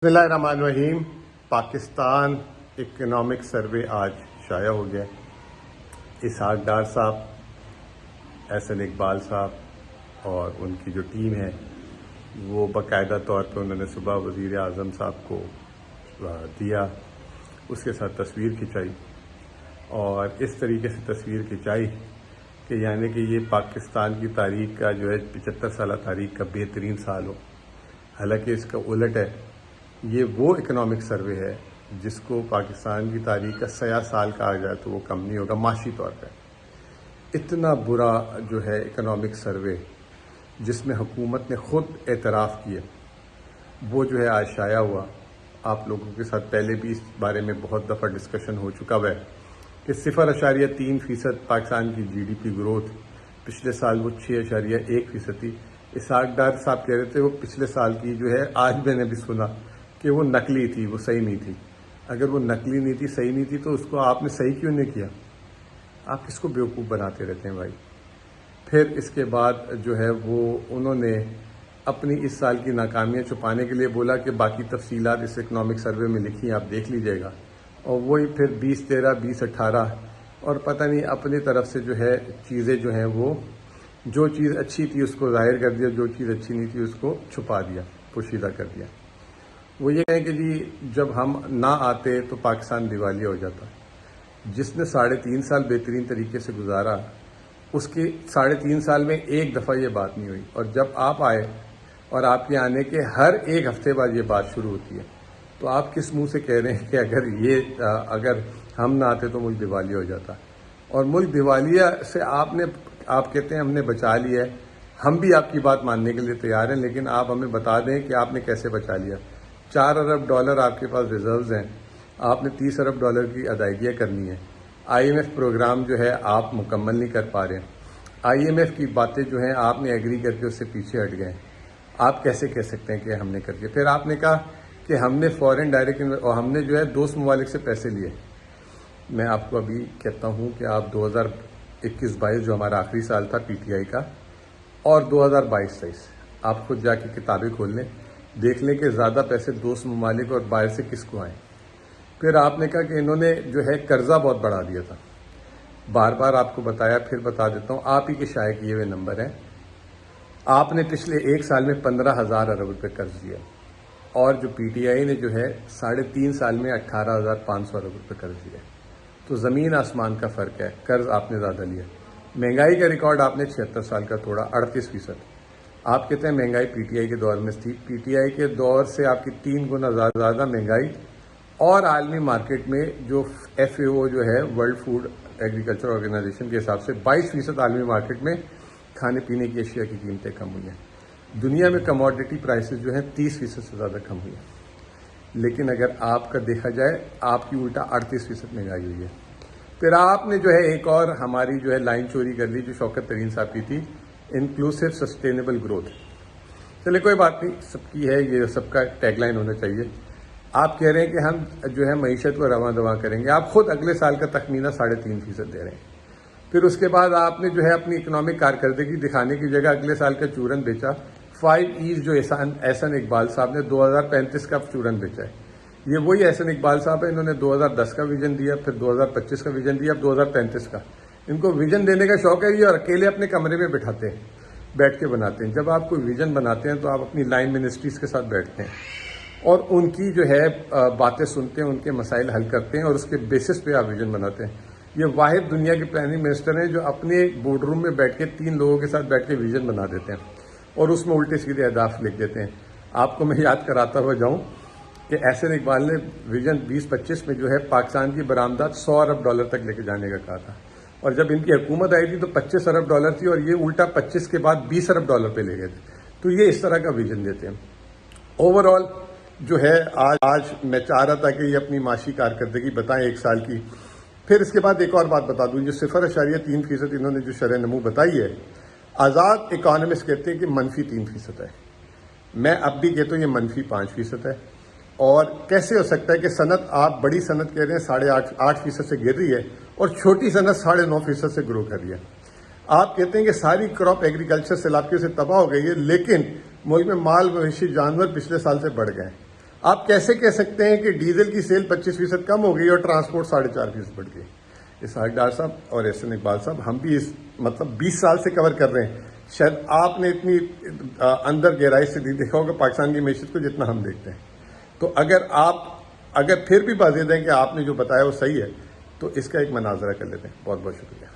بسم اللہ الرحمن الرحیم۔ پاکستان اکنامک سروے آج شائع ہو گیا۔ اسحاق ڈار صاحب، احسن اقبال صاحب اور ان کی جو ٹیم ہے وہ باقاعدہ طور پہ انہوں نے صبح وزیر اعظم صاحب کو دیا، اس کے ساتھ تصویر کھنچائی اور اس طریقے سے تصویر کھنچائی کہ یعنی کہ یہ پاکستان کی تاریخ کا جو ہے 75 سالہ تاریخ کا بہترین سال ہو۔ حالانکہ اس کا الٹ ہے، یہ وہ اکنامک سروے ہے جس کو پاکستان کی تاریخ کا سیاہ سال کہا جائے تو وہ کم نہیں ہوگا معاشی طور پہ۔ اتنا برا جو ہے اکنامک سروے جس میں حکومت نے خود اعتراف کیا، وہ جو ہے آج شائع ہوا۔ آپ لوگوں کے ساتھ پہلے بھی اس بارے میں بہت دفعہ ڈسکشن ہو چکا ہے کہ 0.3% پاکستان کی جی ڈی پی گروتھ، پچھلے سال وہ 6.1% تھی۔ اسحاق ڈار صاحب کہہ رہے تھے وہ پچھلے سال کی جو ہے، آج میں نے بھی سنا کہ وہ نقلی تھی، وہ صحیح نہیں تھی۔ اگر وہ نقلی نہیں تھی، صحیح نہیں تھی، تو اس کو آپ نے صحیح کیوں نہیں کیا؟ آپ کس کو بیوقوف بناتے رہتے ہیں بھائی؟ پھر اس کے بعد جو ہے وہ انہوں نے اپنی اس سال کی ناکامیاں چھپانے کے لیے بولا کہ باقی تفصیلات اس اکنامک سروے میں لکھی ہیں، آپ دیکھ لیجئے گا، اور وہی پھر 2013 2018 اور پتہ نہیں اپنی طرف سے جو ہے چیزیں جو ہیں وہ جو چیز اچھی تھی اس کو ظاہر کر دیا، جو چیز اچھی نہیں تھی اس کو چھپا دیا، پوشیدہ کر دیا۔ وہ یہ کہیں کہ جی جب ہم نہ آتے تو پاکستان دیوالیہ ہو جاتا۔ جس نے 3.5 سال بہترین طریقے سے گزارا، اس کے 3.5 سال میں ایک دفعہ یہ بات نہیں ہوئی، اور جب آپ آئے اور آپ کے آنے کے ہر ایک ہفتے بعد یہ بات شروع ہوتی ہے، تو آپ کس منہ سے کہہ رہے ہیں کہ اگر ہم نہ آتے تو ملک دیوالیہ ہو جاتا؟ اور ملک دیوالیہ سے آپ کہتے ہیں ہم نے بچا لیا ہے۔ ہم بھی آپ کی بات ماننے کے لیے تیار ہیں، لیکن آپ ہمیں بتا دیں کہ آپ نے کیسے بچا لیا۔ $4 ارب آپ کے پاس ریزروز ہیں، آپ نے $30 ارب کی ادائیگیاں کرنی ہیں۔ IMF پروگرام جو ہے آپ مکمل نہیں کر پا رہے ہیں۔ IMF کی باتیں جو ہیں آپ نے ایگری کر کے اس سے پیچھے ہٹ گئے۔ آپ کیسے کہہ سکتے ہیں کہ ہم نے کر دیا؟ پھر آپ نے کہا کہ ہم نے فورن ڈائریکٹ اور ہم نے جو ہے دوست ممالک سے پیسے لیے۔ میں آپ کو ابھی کہتا ہوں کہ آپ 2021-22 جو ہمارا آخری سال تھا PTI کا، اور 2022-23 آپ خود جا کے کتابیں کھول لیں، دیکھ لیں کہ زیادہ پیسے دوست ممالک اور باہر سے کس کو آئیں۔ پھر آپ نے کہا کہ انہوں نے جو ہے قرضہ بہت بڑھا دیا تھا۔ بار بار آپ کو بتایا، پھر بتا دیتا ہوں، آپ ہی کے شائع کیے ہوئے نمبر ہیں۔ آپ نے پچھلے ایک سال میں 15,000 ارب روپے قرض دیا، اور جو PTI نے جو ہے 3.5 سال میں 18,500 ارب روپے قرض دیا۔ تو زمین آسمان کا فرق ہے، قرض آپ نے زیادہ لیا۔ مہنگائی کا ریکارڈ آپ نے 76 سال کا توڑا، 38%۔ آپ کہتے ہیں مہنگائی PTI کے دور میں تھی، PTI کے دور سے آپ کی 3 گنا زیادہ مہنگائی، اور عالمی مارکیٹ میں جو FAO جو ہے ورلڈ فوڈ ایگریکلچر آرگنائزیشن کے حساب سے 22% عالمی مارکیٹ میں کھانے پینے کی اشیاء کی قیمتیں کم ہوئی ہیں۔ دنیا میں کموڈٹی پرائسز جو ہیں 30% سے زیادہ کم ہوئی ہیں، لیکن اگر آپ کا دیکھا جائے آپ کی الٹا 38% مہنگائی ہوئی ہے۔ پھر آپ نے جو ہے ایک اور ہماری جو ہے لائن چوری کر لی، جو شوکت ترین صاحب کی تھی، انکلوسو سسٹینیبل گروتھ۔ چلے کوئی بات نہیں، سب کی ہے، یہ سب کا ٹیگ لائن ہونا چاہیے۔ آپ کہہ رہے ہیں کہ ہم جو ہے معیشت کو رواں دواں کریں گے، آپ خود اگلے سال کا تخمینہ 3.5% دے رہے ہیں۔ پھر اس کے بعد آپ نے جو ہے اپنی اکنامک کارکردگی دکھانے کی جگہ اگلے سال کا چورن بیچا۔ 5 E's جو احسن اقبال صاحب نے 2035 کا چورن بیچا ہے، یہ وہی احسن اقبال صاحب ہیں، انہوں نے 2010 کا ویژن دیا، پھر 2025 کا ویژن دیا، اب 2035 کا۔ ان کو ویژن دینے کا شوق ہے، یہ اور اکیلے اپنے کمرے میں بیٹھ کے بناتے ہیں۔ جب آپ کوئی ویژن بناتے ہیں تو آپ اپنی لائن منسٹریز کے ساتھ بیٹھتے ہیں اور ان کی جو ہے باتیں سنتے ہیں، ان کے مسائل حل کرتے ہیں، اور اس کے بیسس پہ آپ ویژن بناتے ہیں۔ یہ واحد دنیا کے پلاننگ منسٹر ہیں جو اپنے بورڈ روم میں بیٹھ کے 3 لوگوں کے ساتھ بیٹھ کے ویژن بنا دیتے ہیں اور اس میں الٹے سیدھے اہداف لکھ دیتے ہیں۔ آپ کو میں یاد کراتا ہوا جاؤں کہ احسن اقبال نے ویژن 2025 میں جو ہے پاکستان کی برآمدات $100 ارب تک لے کے جانے کا کہا تھا، اور جب ان کی حکومت آئی تھی تو $25 ارب تھی، اور یہ الٹا 25 کے بعد $20 ارب پہ لے گئے تھے۔ تو یہ اس طرح کا ویژن دیتے ہیں۔ اوورآل جو ہے آج میں چاہ رہا تھا کہ یہ اپنی معاشی کارکردگی بتائیں ایک سال کی۔ پھر اس کے بعد ایک اور بات بتا دوں، جو 0.3% انہوں نے جو شرح نمو بتائی ہے، آزاد اکانومسٹ کہتے ہیں کہ -3% ہے۔ میں اب بھی کہتا ہوں یہ -5% ہے۔ اور کیسے ہو سکتا ہے کہ صنعت، آپ بڑی صنعت کہہ رہے ہیں 8.5% سے گر رہی ہے، اور چھوٹی صنعت 9.5% سے گرو کر رہی ہے؟ آپ کہتے ہیں کہ ساری کراپ ایگریکلچر سیلابیوں سے تباہ ہو گئی ہے، لیکن ملک میں مال مویشی جانور پچھلے سال سے بڑھ گئے ہیں۔ آپ کیسے کہہ سکتے ہیں کہ ڈیزل کی سیل 25% کم ہو گئی اور ٹرانسپورٹ 4.5% بڑھ گئی؟ اسحاق ڈار صاحب اور احسن اقبال صاحب، ہم بھی اس 20 سال سے کور کر رہے ہیں، شاید آپ نے اتنی اندر گہرائی سے نہیں دیکھا ہوگا پاکستان کی معیشت کو جتنا ہم دیکھتے ہیں۔ تو اگر پھر بھی واضح ہیں کہ آپ نے جو بتایا وہ صحیح ہے تو اس کا ایک مناظرہ کر لیتے ہیں۔ بہت بہت شکریہ۔